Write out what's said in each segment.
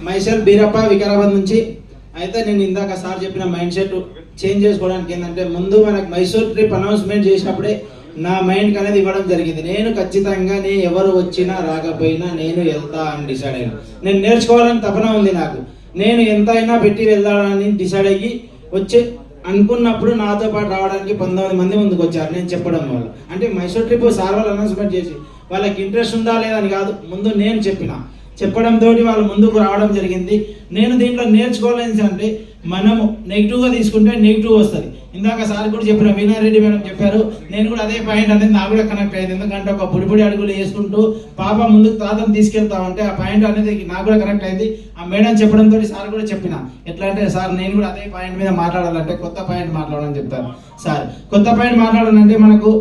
మైసెల్ బీరప్ప వికారాబాద్ నుంచి. అయితే నేను ఇందాక సార్ చెప్పిన మైండ్ సెట్ చేంజ్ చేసుకోవడానికి ఏంటంటే, ముందు మనకు మైసూర్ ట్రిప్ అనౌన్స్మెంట్ చేసినప్పుడే నా మైండ్కి అనేది ఇవ్వడం జరిగింది. నేను ఖచ్చితంగా ఎవరు వచ్చినా రాకపోయినా నేను వెళ్తా అని డిసైడ్ అయ్యాను. నేను నేర్చుకోవాలని తపన ఉంది నాకు. నేను ఎంత అయినా పెట్టి వెళ్దాడని డిసైడ్ అయ్యి వచ్చే అనుకున్నప్పుడు నాతో పాటు రావడానికి 19 మంది ముందుకు వచ్చారు నేను చెప్పడం వల్ల. అంటే మైసూర్ ట్రిప్ సార్ వాళ్ళు అనౌన్స్మెంట్ చేసి వాళ్ళకి ఇంట్రెస్ట్ ఉందా లేదని కాదు, ముందు నేను చెప్పడంతో వాళ్ళు ముందుకు రావడం జరిగింది. నేను దీంట్లో నేర్చుకోవాలని అంటే, మనము నెగిటివ్గా తీసుకుంటే నెగిటివ్ వస్తుంది. ఇందాక సార్ కూడా చెప్పిన వీణారెడ్డి మేడం చెప్పారు, నేను కూడా అదే పాయింట్ అనేది నాకు కూడా కనెక్ట్ అయింది. ఎందుకంటే ఒక పొడి అడుగులు వేసుకుంటూ పాప ముందుకు తాతను తీసుకెళ్తామంటే ఆ పాయింట్ అనేది నాకు కూడా కనెక్ట్ అయింది. ఆ మేడం చెప్పడంతో సార్ కూడా చెప్పిన ఎట్లా అంటే, సార్ నేను కూడా అదే పాయింట్ మీద మాట్లాడాలంటే కొత్త పాయింట్ మాట్లాడాలని చెప్తారు సార్. కొత్త పాయింట్ మాట్లాడాలంటే మనకు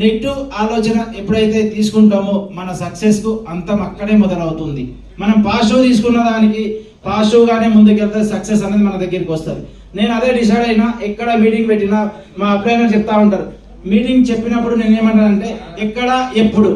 నెగిటివ్ ఆలోచన ఎప్పుడైతే తీసుకుంటామో మన సక్సెస్కు అంతం అక్కడే మొదలవుతుంది. మనం పాజిటివ్ తీసుకున్న దానికి పాజిటివ్గానే ముందుకెళ్తే సక్సెస్ అనేది మన దగ్గరికి వస్తుంది. నేను అదే డిసైడ్ అయినా. ఎక్కడ మీటింగ్ పెట్టినా మా అప్లైనర్ చెప్తా ఉంటారు, మీటింగ్ చెప్పినప్పుడు నేను ఏమంటానంటే, ఎక్కడ ఎప్పుడు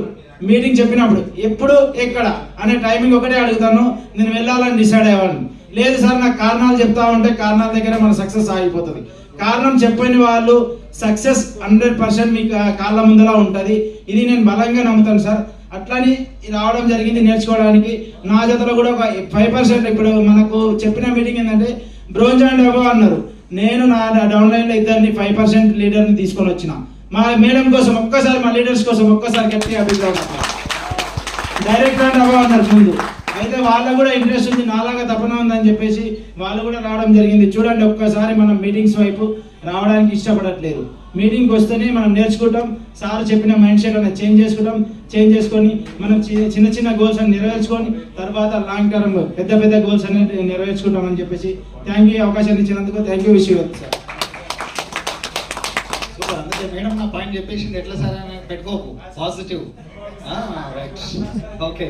మీటింగ్ చెప్పినప్పుడు ఎప్పుడు ఎక్కడ అనే టైమింగ్ ఒకటే అడుగుతాను. నేను వెళ్ళాలని డిసైడ్ అయ్యేవాడిని. లేదు సార్ నాకు కారణాలు చెప్తా ఉంటే కారణాల దగ్గర మన సక్సెస్ ఆగిపోతుంది. కారణం చెప్పని వాళ్ళు సక్సెస్ 100% మీ కాళ్ళ ముందలా ఉంటుంది. ఇది నేను బలంగా నమ్ముతాను సార్. అట్లని రావడం జరిగింది నేర్చుకోవడానికి. నా జతలో కూడా ఒక 5%. ఇప్పుడు మనకు చెప్పిన మీటింగ్ ఏంటంటే బ్రోంజ్ అండ్ అబవ్ అన్నారు. నేను నా డౌన్లైన్లో ఇద్దరిని 5% లీడర్ని తీసుకొని వచ్చిన. మా మేడం కోసం ఒక్కసారి, మా లీడర్స్ కోసం ఒక్కసారి గట్టిగా అభిప్రాయం. డైరెక్ట్ అండ్ అబవ్ అన్నారు ముందు. అయితే వాళ్ళకు కూడా ఇంట్రెస్ట్ ఉంది, నాలాగా తపన ఉందని చెప్పేసి వాళ్ళు కూడా రావడం జరిగింది. చూడండి, ఒక్కసారి మనం మీటింగ్స్ వైపు రావడానికి ఇష్టపడట్లేదు. మీటింగ్కి వస్తేనే మనం నేర్చుకుంటాం. సార్ చెప్పిన మైండ్ సెట్ అనేది చేంజ్ చేసుకొని మనం చిన్న గోల్స్ అని నెరవేర్చుకొని తర్వాత లాంగ్ టర్మ్ పెద్ద గోల్స్ అనేది నెరవేర్చుకుంటామని చెప్పేసి థ్యాంక్ యూ. అవకాశాన్ని ఇచ్చినందుకు thank you. Wish you sir. అందుకే మేడం నా పాయింట్ చెప్పేసింది, ఎట్లా సార్ అని పెట్టుకోకు, పాజిటివ్. Right, okay.